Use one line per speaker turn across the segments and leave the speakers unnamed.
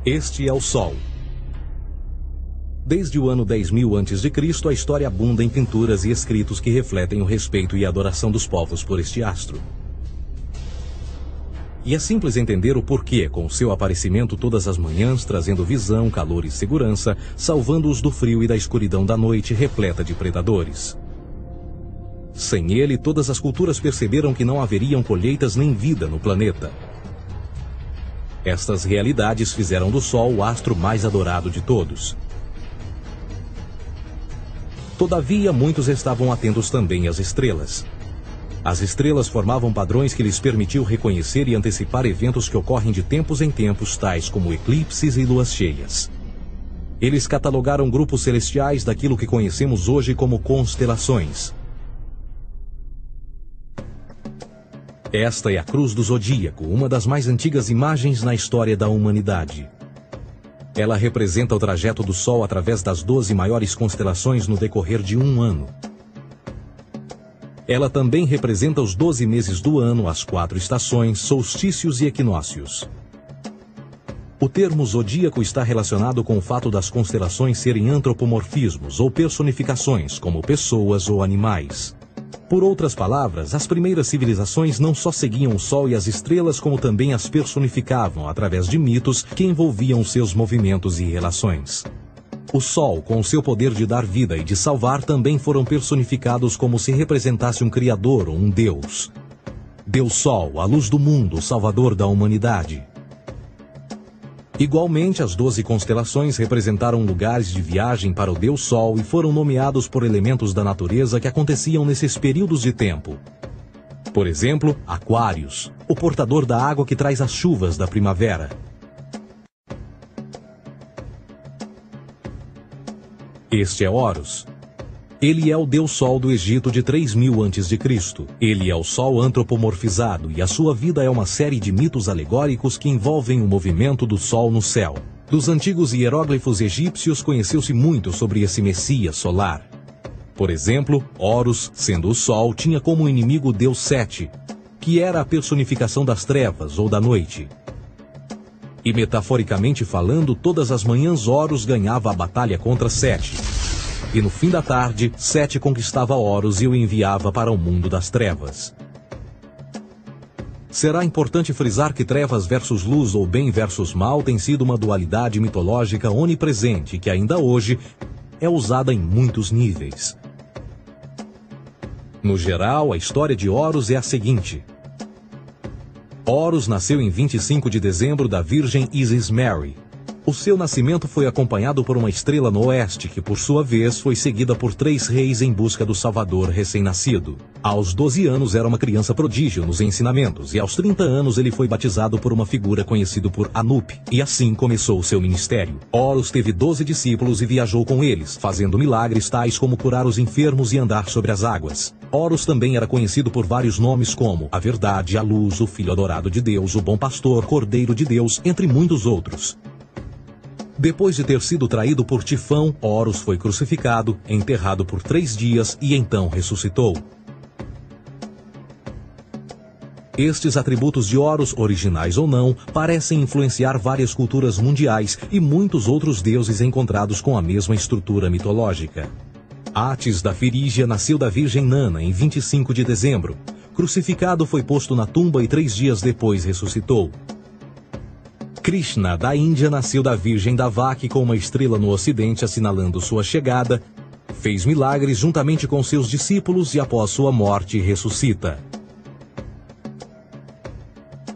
Este é o Sol. Desde o ano 10.000 a.C., a história abunda em pinturas e escritos que refletem o respeito e a adoração dos povos por este astro. E é simples entender o porquê, com seu aparecimento todas as manhãs, trazendo visão, calor e segurança, salvando-os do frio e da escuridão da noite repleta de predadores. Sem ele, todas as culturas perceberam que não haveriam colheitas nem vida no planeta. Estas realidades fizeram do Sol o astro mais adorado de todos. Todavia, muitos estavam atentos também às estrelas. As estrelas formavam padrões que lhes permitiam reconhecer e antecipar eventos que ocorrem de tempos em tempos, tais como eclipses e luas cheias. Eles catalogaram grupos celestiais daquilo que conhecemos hoje como constelações. Esta é a Cruz do Zodíaco, uma das mais antigas imagens na história da humanidade. Ela representa o trajeto do Sol através das 12 maiores constelações no decorrer de um ano. Ela também representa os 12 meses do ano, as 4 estações, solstícios e equinócios. O termo zodíaco está relacionado com o fato das constelações serem antropomorfismos ou personificações, como pessoas ou animais. Por outras palavras, as primeiras civilizações não só seguiam o Sol e as estrelas, como também as personificavam através de mitos que envolviam seus movimentos e relações. O Sol, com seu poder de dar vida e de salvar, também foram personificados como se representasse um criador ou um deus. Deus Sol, a luz do mundo, o salvador da humanidade. Igualmente, as 12 constelações representaram lugares de viagem para o Deus Sol e foram nomeados por elementos da natureza que aconteciam nesses períodos de tempo. Por exemplo, Aquários, o portador da água que traz as chuvas da primavera. Este é Horus. Ele é o Deus Sol do Egito de 3.000 a.C. Ele é o Sol antropomorfizado e a sua vida é uma série de mitos alegóricos que envolvem o movimento do Sol no céu. Dos antigos hieróglifos egípcios conheceu-se muito sobre esse Messias solar. Por exemplo, Horus, sendo o Sol, tinha como inimigo o Deus Sete, que era a personificação das trevas ou da noite. E metaforicamente falando, todas as manhãs Horus ganhava a batalha contra Sete. E no fim da tarde, Sete conquistava Horus e o enviava para o mundo das trevas. Será importante frisar que trevas versus luz ou bem versus mal tem sido uma dualidade mitológica onipresente que ainda hoje é usada em muitos níveis. No geral, a história de Horus é a seguinte. Horus nasceu em 25 de dezembro da Virgem Isis Mary. O seu nascimento foi acompanhado por uma estrela no oeste, que por sua vez foi seguida por 3 reis em busca do Salvador recém-nascido. Aos 12 anos era uma criança prodígio nos ensinamentos, e aos 30 anos ele foi batizado por uma figura conhecida por Anup, e assim começou o seu ministério. Horus teve 12 discípulos e viajou com eles, fazendo milagres tais como curar os enfermos e andar sobre as águas. Horus também era conhecido por vários nomes como a Verdade, a Luz, o Filho Adorado de Deus, o Bom Pastor, Cordeiro de Deus, entre muitos outros. Depois de ter sido traído por Tifão, Horus foi crucificado, enterrado por 3 dias e então ressuscitou. Estes atributos de Horus, originais ou não, parecem influenciar várias culturas mundiais e muitos outros deuses encontrados com a mesma estrutura mitológica. Atis da Firígia nasceu da Virgem Nana em 25 de dezembro. Crucificado, foi posto na tumba e 3 dias depois ressuscitou. Krishna, da Índia, nasceu da Virgem Davaki com uma estrela no ocidente assinalando sua chegada, fez milagres juntamente com seus discípulos e após sua morte ressuscita.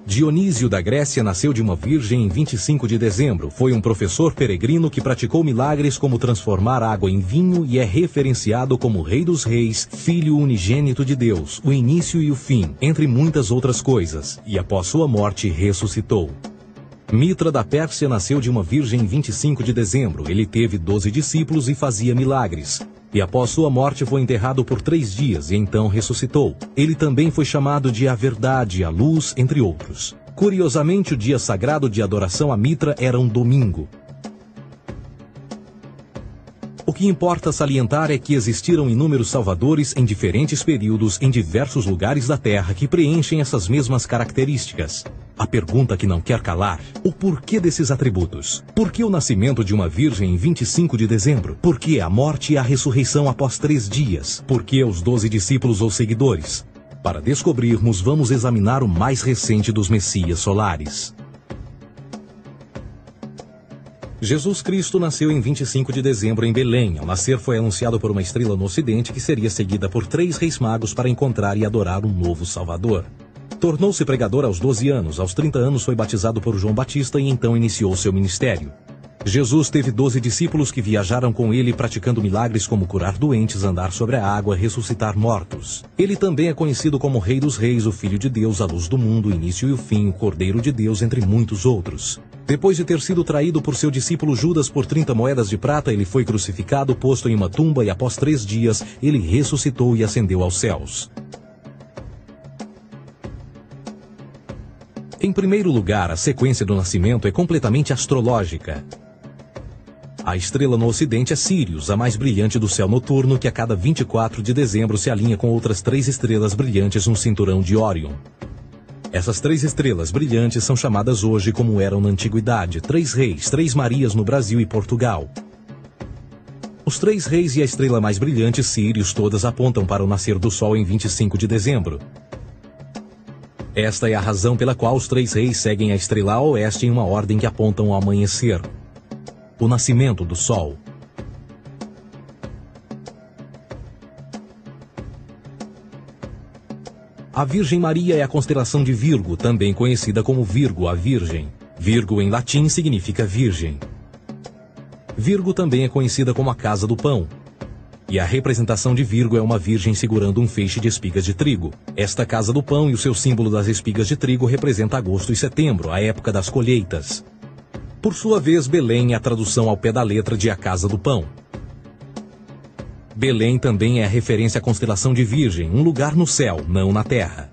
Dionísio da Grécia nasceu de uma virgem em 25 de dezembro. Foi um professor peregrino que praticou milagres como transformar água em vinho e é referenciado como Rei dos Reis, Filho unigênito de Deus, o início e o fim, entre muitas outras coisas, e após sua morte ressuscitou. Mitra da Pérsia nasceu de uma virgem em 25 de dezembro. Ele teve 12 discípulos e fazia milagres. E após sua morte foi enterrado por 3 dias e então ressuscitou. Ele também foi chamado de a Verdade, a Luz, entre outros. Curiosamente, o dia sagrado de adoração a Mitra era um domingo. O que importa salientar é que existiram inúmeros salvadores em diferentes períodos em diversos lugares da Terra que preenchem essas mesmas características. A pergunta que não quer calar: o porquê desses atributos? Por que o nascimento de uma virgem em 25 de dezembro? Por que a morte e a ressurreição após 3 dias? Por que os 12 discípulos ou seguidores? Para descobrirmos, vamos examinar o mais recente dos Messias solares. Jesus Cristo nasceu em 25 de dezembro em Belém. Ao nascer foi anunciado por uma estrela no ocidente que seria seguida por 3 reis magos para encontrar e adorar um novo Salvador. Tornou-se pregador aos 12 anos. Aos 30 anos foi batizado por João Batista e então iniciou seu ministério. Jesus teve 12 discípulos que viajaram com ele praticando milagres como curar doentes, andar sobre a água, ressuscitar mortos. Ele também é conhecido como Rei dos Reis, o Filho de Deus, a luz do mundo, o início e o fim, o Cordeiro de Deus, entre muitos outros. Depois de ter sido traído por seu discípulo Judas por 30 moedas de prata, ele foi crucificado, posto em uma tumba e após 3 dias ele ressuscitou e ascendeu aos céus. Em primeiro lugar, a sequência do nascimento é completamente astrológica. A estrela no ocidente é Sírius, a mais brilhante do céu noturno, que a cada 24 de dezembro se alinha com outras 3 estrelas brilhantes no cinturão de Órion. Essas 3 estrelas brilhantes são chamadas hoje, como eram na antiguidade, 3 reis, 3 Marias no Brasil e Portugal. Os 3 reis e a estrela mais brilhante, Sírius, todas apontam para o nascer do sol em 25 de dezembro. Esta é a razão pela qual os 3 reis seguem a estrela a oeste em uma ordem que apontam ao amanhecer. O nascimento do sol. A Virgem Maria é a constelação de Virgo, também conhecida como Virgo, a Virgem. Virgo em latim significa virgem. Virgo também é conhecida como a casa do pão. E a representação de Virgo é uma virgem segurando um feixe de espigas de trigo. Esta casa do pão e o seu símbolo das espigas de trigo representa agosto e setembro, a época das colheitas. Por sua vez, Belém é a tradução ao pé da letra de a casa do pão. Belém também é a referência à constelação de Virgem, um lugar no céu, não na terra.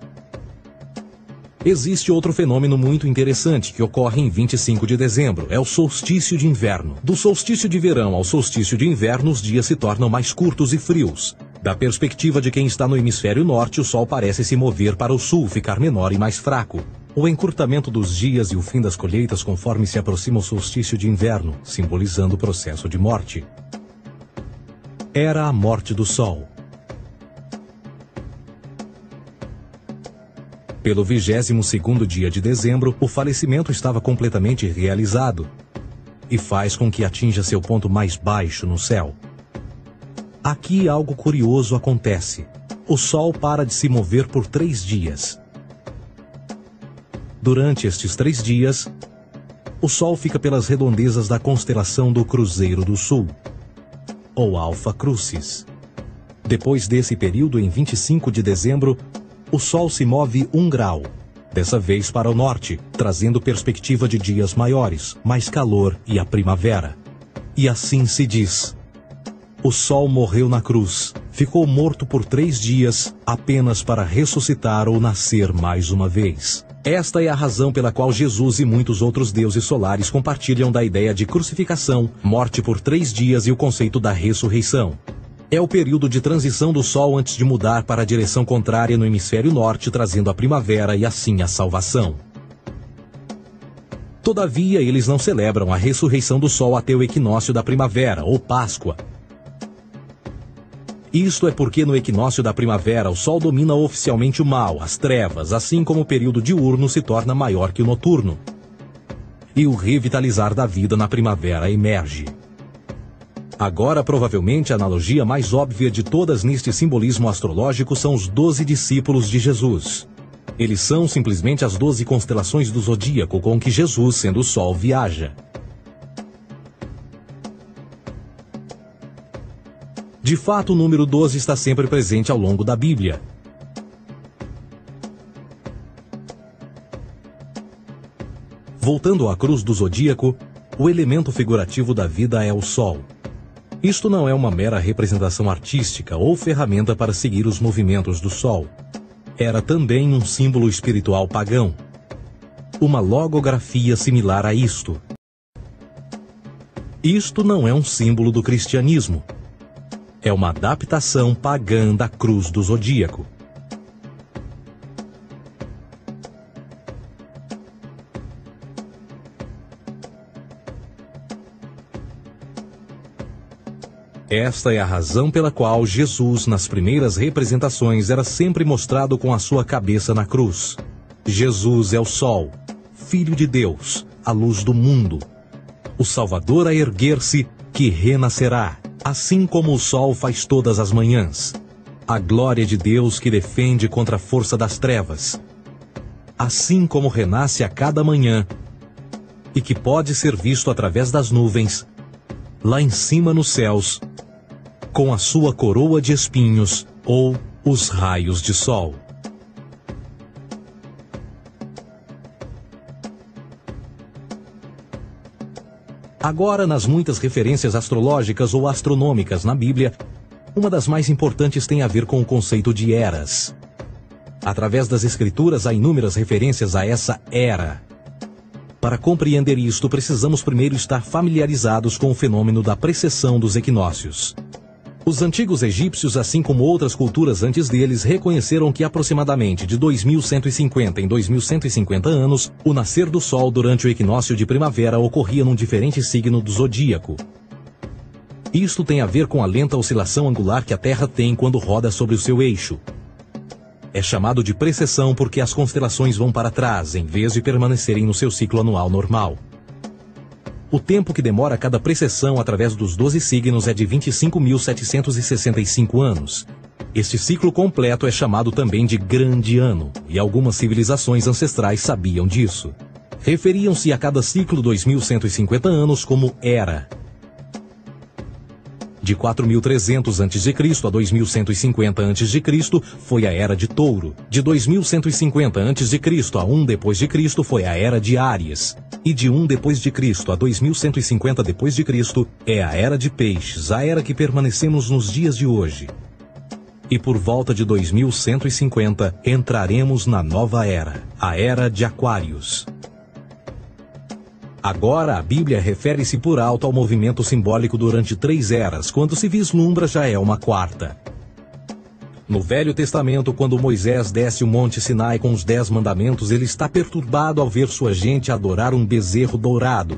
Existe outro fenômeno muito interessante que ocorre em 25 de dezembro, é o solstício de inverno. Do solstício de verão ao solstício de inverno, os dias se tornam mais curtos e frios. Da perspectiva de quem está no hemisfério norte, o sol parece se mover para o sul, ficar menor e mais fraco. O encurtamento dos dias e o fim das colheitas conforme se aproxima o solstício de inverno, simbolizando o processo de morte. Era a morte do sol. Pelo 22º dia de dezembro, o falecimento estava completamente realizado e faz com que atinja seu ponto mais baixo no céu. Aqui algo curioso acontece. O Sol para de se mover por 3 dias. Durante estes 3 dias, o Sol fica pelas redondezas da constelação do Cruzeiro do Sul, ou Alfa Crucis. Depois desse período, em 25 de dezembro, o Sol se move 1 grau, dessa vez para o norte, trazendo perspectiva de dias maiores, mais calor e a primavera. E assim se diz: o Sol morreu na cruz, ficou morto por 3 dias, apenas para ressuscitar ou nascer mais uma vez. Esta é a razão pela qual Jesus e muitos outros deuses solares compartilham da ideia de crucificação, morte por 3 dias e o conceito da ressurreição. É o período de transição do Sol antes de mudar para a direção contrária no hemisfério norte, trazendo a primavera e assim a salvação. Todavia, eles não celebram a ressurreição do Sol até o equinócio da primavera, ou Páscoa. Isto é porque no equinócio da primavera o Sol domina oficialmente o mal, as trevas, assim como o período diurno se torna maior que o noturno. E o revitalizar da vida na primavera emerge. Agora, provavelmente, a analogia mais óbvia de todas neste simbolismo astrológico são os 12 discípulos de Jesus. Eles são simplesmente as 12 constelações do zodíaco com que Jesus, sendo o Sol, viaja. De fato, o número 12 está sempre presente ao longo da Bíblia. Voltando à cruz do zodíaco, o elemento figurativo da vida é o Sol. Isto não é uma mera representação artística ou ferramenta para seguir os movimentos do Sol. Era também um símbolo espiritual pagão. Uma logografia similar a isto. Isto não é um símbolo do cristianismo. é uma adaptação pagã da cruz do zodíaco. Esta é a razão pela qual Jesus, nas primeiras representações, era sempre mostrado com a sua cabeça na cruz. Jesus é o Sol, Filho de Deus, a luz do mundo. O Salvador a erguer-se, que renascerá, assim como o sol faz todas as manhãs. A glória de Deus que defende contra a força das trevas. Assim como renasce a cada manhã, e que pode ser visto através das nuvens, lá em cima nos céus, com a sua coroa de espinhos ou os raios de sol. Agora, nas muitas referências astrológicas ou astronômicas na Bíblia, uma das mais importantes tem a ver com o conceito de eras. Através das Escrituras há inúmeras referências a essa era. Para compreender isto, precisamos primeiro estar familiarizados com o fenômeno da precessão dos equinócios. Os antigos egípcios, assim como outras culturas antes deles, reconheceram que aproximadamente de 2150 em 2150 anos, o nascer do Sol durante o equinócio de primavera ocorria num diferente signo do zodíaco. Isto tem a ver com a lenta oscilação angular que a Terra tem quando roda sobre o seu eixo. É chamado de precessão porque as constelações vão para trás, em vez de permanecerem no seu ciclo anual normal. O tempo que demora cada precessão através dos 12 signos é de 25.765 anos. Este ciclo completo é chamado também de Grande Ano, e algumas civilizações ancestrais sabiam disso. Referiam-se a cada ciclo 2150 anos como Era. De 4.300 a.C. a 2150 a.C. foi a Era de Touro. De 2150 a.C. a 1 d.C. foi a Era de Áries. E de 1 d.C. a 2150 d.C. é a Era de Peixes, a era que permanecemos nos dias de hoje. E por volta de 2150 entraremos na nova era, a Era de Aquários. Agora, a Bíblia refere-se por alto ao movimento simbólico durante 3 eras, quando se vislumbra já é uma quarta. No Velho Testamento, quando Moisés desce o Monte Sinai com os 10 mandamentos, ele está perturbado ao ver sua gente adorar um bezerro dourado.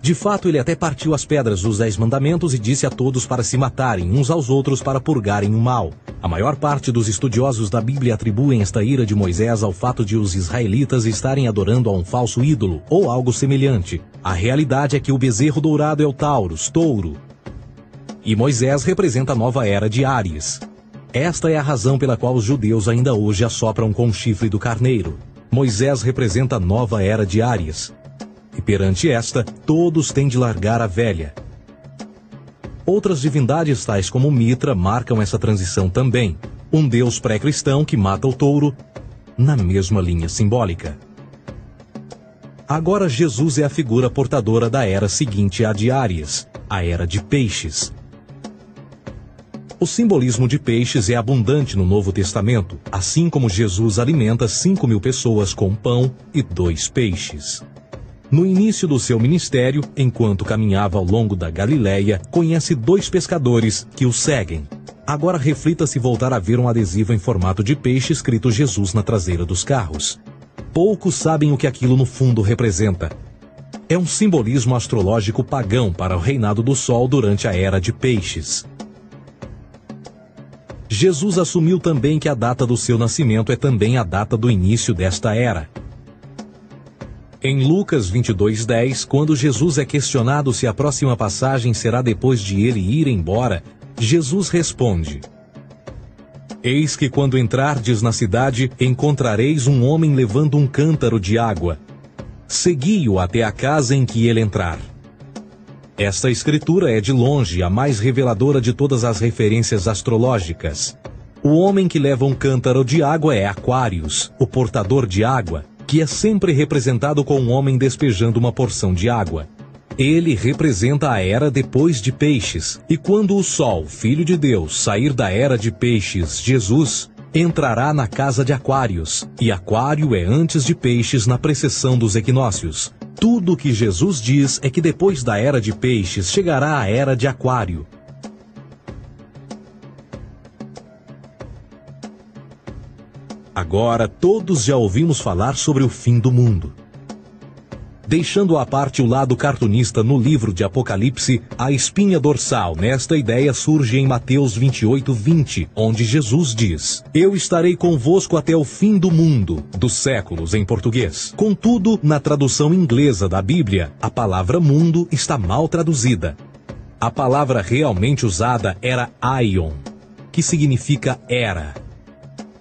De fato, ele até partiu as pedras dos 10 mandamentos e disse a todos para se matarem uns aos outros para purgarem o mal. A maior parte dos estudiosos da Bíblia atribuem esta ira de Moisés ao fato de os israelitas estarem adorando a um falso ídolo, ou algo semelhante. A realidade é que o bezerro dourado é o Taurus, touro. E Moisés representa a nova era de Áries. Esta é a razão pela qual os judeus ainda hoje assopram com o chifre do carneiro. Moisés representa a nova era de Áries. E perante esta, todos têm de largar a velha. Outras divindades, tais como Mitra, marcam essa transição também. Um deus pré-cristão que mata o touro, na mesma linha simbólica. Agora Jesus é a figura portadora da era seguinte à de Áries, a era de Peixes. O simbolismo de peixes é abundante no Novo Testamento, assim como Jesus alimenta 5.000 pessoas com pão e 2 peixes. No início do seu ministério, enquanto caminhava ao longo da Galileia, conhece 2 pescadores que o seguem. Agora reflita se voltar a ver um adesivo em formato de peixe escrito Jesus na traseira dos carros. Poucos sabem o que aquilo no fundo representa. É um simbolismo astrológico pagão para o reinado do Sol durante a Era de Peixes. Jesus assumiu também que a data do seu nascimento é também a data do início desta era. Em Lucas 22:10, quando Jesus é questionado se a próxima passagem será depois de ele ir embora, Jesus responde: Eis que quando entrardes na cidade, encontrareis um homem levando um cântaro de água. Segui-o até a casa em que ele entrar. Esta escritura é de longe a mais reveladora de todas as referências astrológicas. O homem que leva um cântaro de água é Aquários, o portador de água, que é sempre representado com um homem despejando uma porção de água. Ele representa a era depois de Peixes, e quando o Sol, Filho de Deus, sair da era de Peixes, Jesus, entrará na casa de Aquários, e Aquário é antes de Peixes na precessão dos equinócios. Tudo o que Jesus diz é que depois da era de Peixes chegará a era de Aquário. Agora todos já ouvimos falar sobre o fim do mundo. Deixando à parte o lado cartunista no livro de Apocalipse, a espinha dorsal nesta ideia surge em Mateus 28:20, onde Jesus diz: Eu estarei convosco até o fim do mundo, dos séculos em português. Contudo, na tradução inglesa da Bíblia, a palavra mundo está mal traduzida. A palavra realmente usada era aion, que significa era.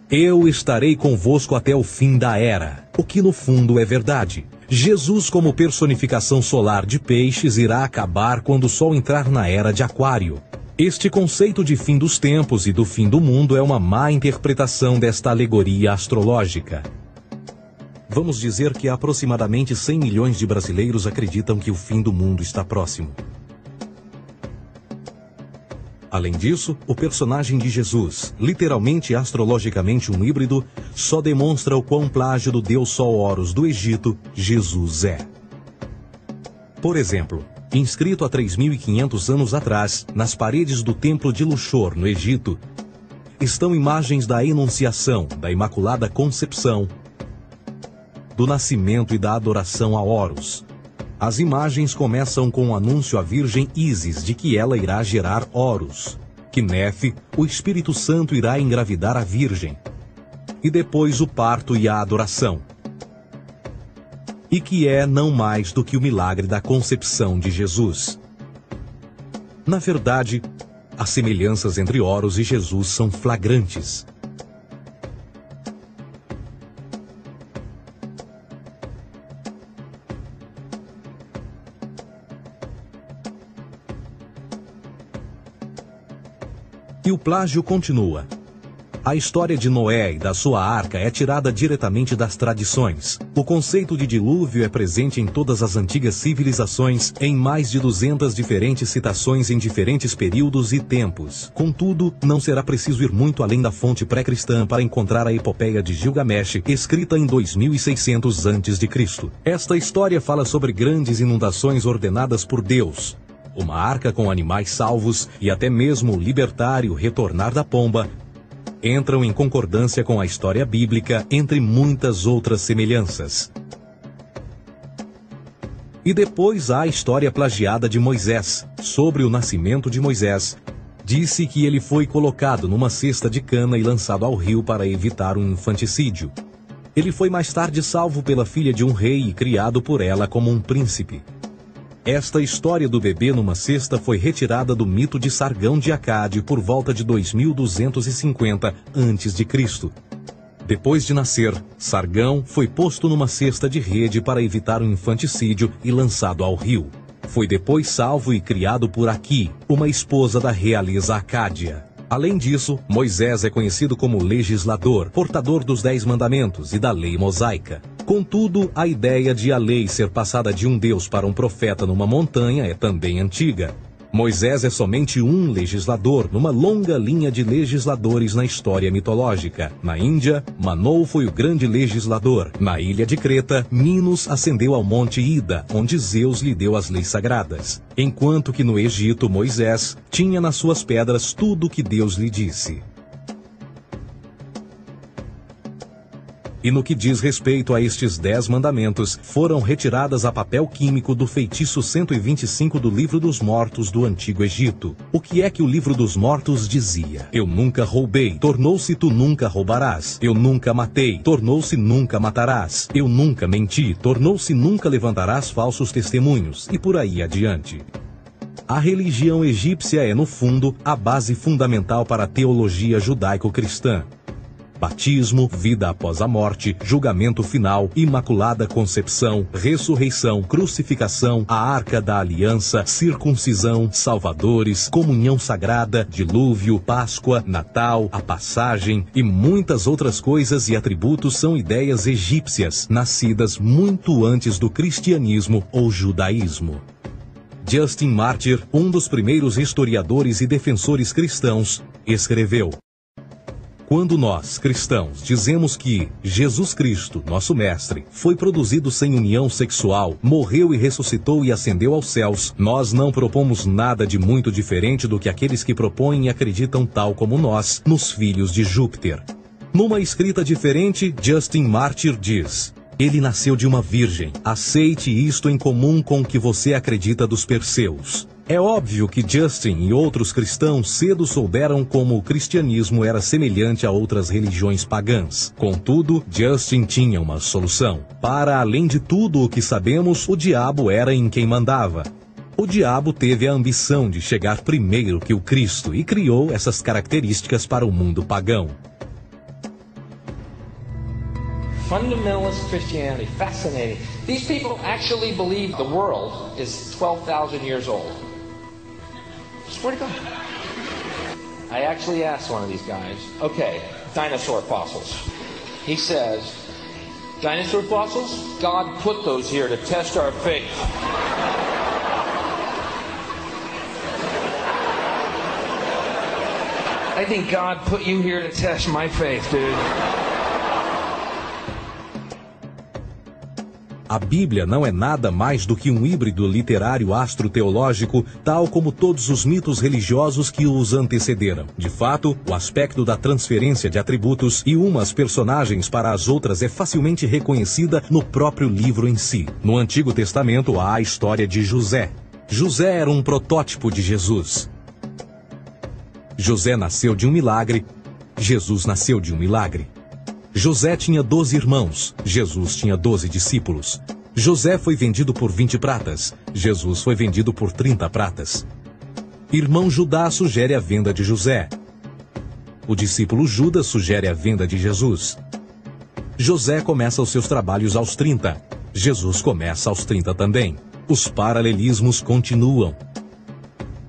Eu estarei convosco até o fim da era, o que no fundo é verdade. Jesus, como personificação solar de peixes, irá acabar quando o Sol entrar na era de Aquário. Este conceito de fim dos tempos e do fim do mundo é uma má interpretação desta alegoria astrológica. Vamos dizer que aproximadamente 100 milhões de brasileiros acreditam que o fim do mundo está próximo. Além disso, o personagem de Jesus, literalmente e astrologicamente um híbrido, só demonstra o quão plágio do deus Sol Horus do Egito, Jesus é. Por exemplo, inscrito há 3.500 anos atrás, nas paredes do templo de Luxor, no Egito, estão imagens da Enunciação, da Imaculada Concepção, do nascimento e da adoração a Horus. As imagens começam com o anúncio à Virgem Ísis de que ela irá gerar Horus, que Nefe, o Espírito Santo, irá engravidar a Virgem, e depois o parto e a adoração, e que é não mais do que o milagre da concepção de Jesus. Na verdade, as semelhanças entre Horus e Jesus são flagrantes. E o plágio continua. A história de Noé e da sua arca é tirada diretamente das tradições. O conceito de dilúvio é presente em todas as antigas civilizações, em mais de 200 diferentes citações em diferentes períodos e tempos. Contudo, não será preciso ir muito além da fonte pré-cristã para encontrar a epopeia de Gilgamesh, escrita em 2600 a.C. Esta história fala sobre grandes inundações ordenadas por Deus, uma arca com animais salvos e até mesmo o libertar e o retornar da pomba entram em concordância com a história bíblica, entre muitas outras semelhanças. E depois há a história plagiada de Moisés. Sobre o nascimento de Moisés, disse que ele foi colocado numa cesta de cana e lançado ao rio para evitar um infanticídio. Ele foi mais tarde salvo pela filha de um rei e criado por ela como um príncipe. Esta história do bebê numa cesta foi retirada do mito de Sargão de Acade por volta de 2250 a.C. Depois de nascer, Sargão foi posto numa cesta de rede para evitar um infanticídio e lançado ao rio. Foi depois salvo e criado por Aqui, uma esposa da realeza Acádia. Além disso, Moisés é conhecido como legislador, portador dos 10 mandamentos e da lei mosaica. Contudo, a ideia de a lei ser passada de um deus para um profeta numa montanha é também antiga. Moisés é somente um legislador numa longa linha de legisladores na história mitológica. Na Índia, Manou foi o grande legislador. Na ilha de Creta, Minos ascendeu ao monte Ida, onde Zeus lhe deu as leis sagradas. Enquanto que no Egito, Moisés tinha nas suas pedras tudo o que Deus lhe disse. E no que diz respeito a estes 10 mandamentos, foram retiradas a papel químico do feitiço 125 do Livro dos Mortos do Antigo Egito. O que é que o Livro dos Mortos dizia? Eu nunca roubei, tornou-se tu nunca roubarás. Eu nunca matei, tornou-se nunca matarás. Eu nunca menti, tornou-se nunca levantarás falsos testemunhos, e por aí adiante. A religião egípcia é, no fundo, a base fundamental para a teologia judaico-cristã. Batismo, vida após a morte, julgamento final, imaculada concepção, ressurreição, crucificação, a arca da aliança, circuncisão, salvadores, comunhão sagrada, dilúvio, Páscoa, Natal, a passagem e muitas outras coisas e atributos são ideias egípcias, nascidas muito antes do cristianismo ou judaísmo. Justin Martyr, um dos primeiros historiadores e defensores cristãos, escreveu: quando nós, cristãos, dizemos que Jesus Cristo, nosso Mestre, foi produzido sem união sexual, morreu e ressuscitou e ascendeu aos céus, nós não propomos nada de muito diferente do que aqueles que propõem e acreditam tal como nós, nos filhos de Júpiter. Numa escrita diferente, Justin Martyr diz: ele nasceu de uma virgem. Aceite isto em comum com o que você acredita dos Perseus. É óbvio que Justin e outros cristãos cedo souberam como o cristianismo era semelhante a outras religiões pagãs. Contudo, Justin tinha uma solução. Para além de tudo o que sabemos, o diabo era em quem mandava. O diabo teve a ambição de chegar primeiro que o Cristo e criou essas características para o mundo pagão.
Fundamentalist Christianity, fascinating. These people actually believe the world is 12,000 years old. Swear to God. I actually asked one of these guys, okay, dinosaur fossils. He says, dinosaur fossils? God put those here to test our faith. I think God put you here to test my faith, dude.
A Bíblia não é nada mais do que um híbrido literário astroteológico, tal como todos os mitos religiosos que os antecederam. De fato, o aspecto da transferência de atributos e umas personagens para as outras é facilmente reconhecida no próprio livro em si. No Antigo Testamento há a história de José. José era um protótipo de Jesus. José nasceu de um milagre, Jesus nasceu de um milagre. José tinha 12 irmãos, Jesus tinha 12 discípulos. José foi vendido por 20 pratas, Jesus foi vendido por 30 pratas. Irmão Judá sugere a venda de José. O discípulo Judas sugere a venda de Jesus. José começa os seus trabalhos aos 30, Jesus começa aos 30 também. Os paralelismos continuam.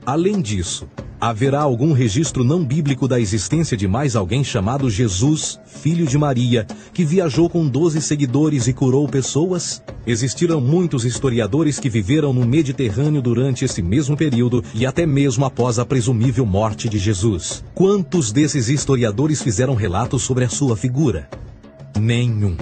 Além disso, haverá algum registro não bíblico da existência de mais alguém chamado Jesus, filho de Maria, que viajou com 12 seguidores e curou pessoas? Existiram muitos historiadores que viveram no Mediterrâneo durante esse mesmo período e até mesmo após a presumível morte de Jesus. Quantos desses historiadores fizeram relatos sobre a sua figura? Nenhum.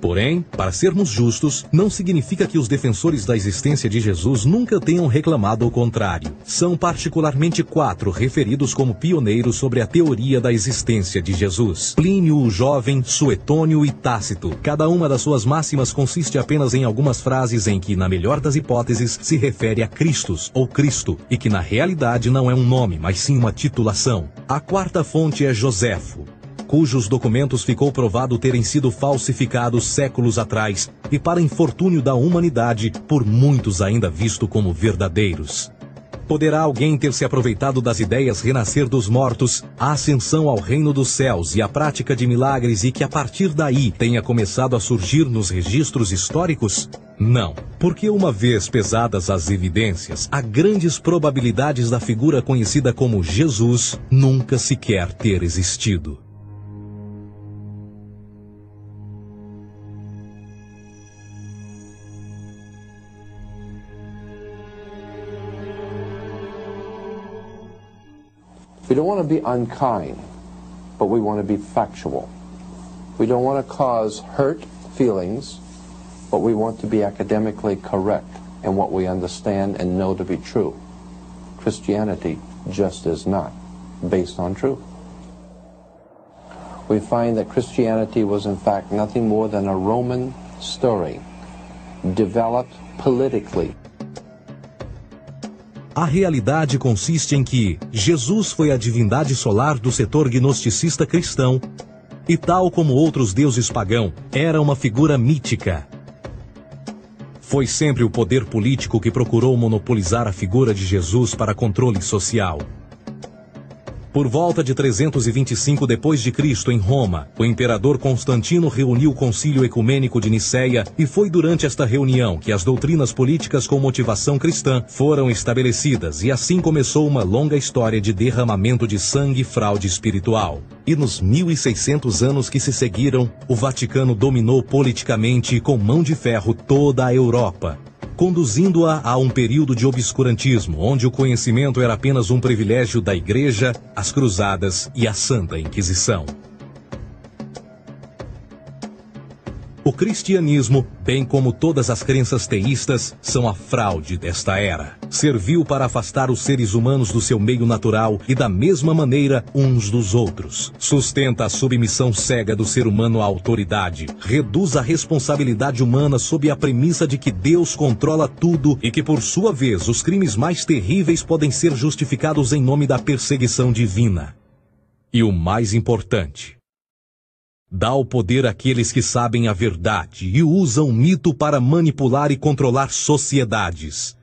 Porém, para sermos justos, não significa que os defensores da existência de Jesus nunca tenham reclamado o contrário. São particularmente 4 referidos como pioneiros sobre a teoria da existência de Jesus: Plínio o Jovem, Suetônio e Tácito. Cada uma das suas máximas consiste apenas em algumas frases em que, na melhor das hipóteses, se refere a Christus ou Cristo, e que na realidade não é um nome, mas sim uma titulação. A 4ª fonte é Joséfo, cujos documentos ficou provado terem sido falsificados séculos atrás e, para infortúnio da humanidade, por muitos ainda visto como verdadeiros. Poderá alguém ter se aproveitado das ideias renascer dos mortos, a ascensão ao reino dos céus e a prática de milagres e que a partir daí tenha começado a surgir nos registros históricos? Não, porque uma vez pesadas as evidências, há grandes probabilidades da figura conhecida como Jesus nunca sequer ter existido.
We don't want to be unkind, but we want to be factual. We don't want to cause hurt feelings, but we want to be academically correct in what we understand and know to be true. Christianity just is not based on truth. We find that Christianity was in fact nothing more than a Roman story, developed politically.
A realidade consiste em que Jesus foi a divindade solar do setor gnosticista cristão e, tal como outros deuses pagãos, era uma figura mítica. Foi sempre o poder político que procurou monopolizar a figura de Jesus para controle social. Por volta de 325 d.C., em Roma, o imperador Constantino reuniu o Concílio Ecumênico de Niceia e foi durante esta reunião que as doutrinas políticas com motivação cristã foram estabelecidas e assim começou uma longa história de derramamento de sangue e fraude espiritual. E nos 1600 anos que se seguiram, o Vaticano dominou politicamente e com mão de ferro toda a Europa, conduzindo-a a um período de obscurantismo, onde o conhecimento era apenas um privilégio da Igreja, as Cruzadas e a Santa Inquisição. O cristianismo, bem como todas as crenças teístas, são a fraude desta era. Serviu para afastar os seres humanos do seu meio natural e da mesma maneira uns dos outros. Sustenta a submissão cega do ser humano à autoridade. Reduz a responsabilidade humana sob a premissa de que Deus controla tudo e que, por sua vez, os crimes mais terríveis podem ser justificados em nome da perseguição divina. E o mais importante, dá o poder àqueles que sabem a verdade e usam o mito para manipular e controlar sociedades.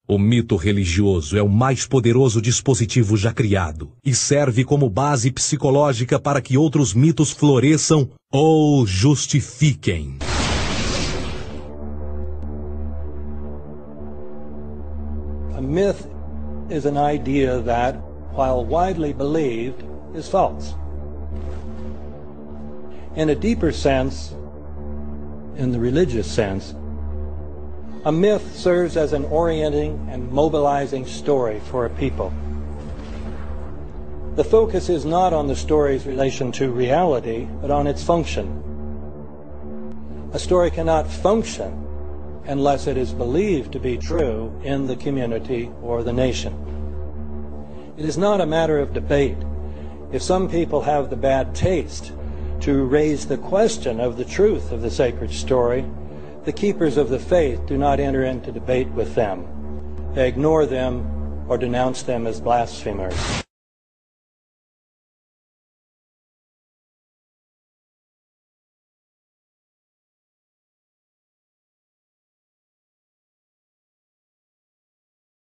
O mito religioso é o mais poderoso dispositivo já criado e serve como base psicológica para que outros mitos floresçam ou justifiquem.
A myth is an idea that, while widely believed, is false. In a deeper sense, in the religious sense, a myth serves as an orienting and mobilizing story for a people. The focus is not on the story's relation to reality, but on its function. A story cannot function unless it is believed to be true in the community or the nation. It is not a matter of debate. If some people have the bad taste to raise the question of the truth of the sacred story, the keepers of the faith do not enter into debate with them. They ignore them or denounce them as blasphemers.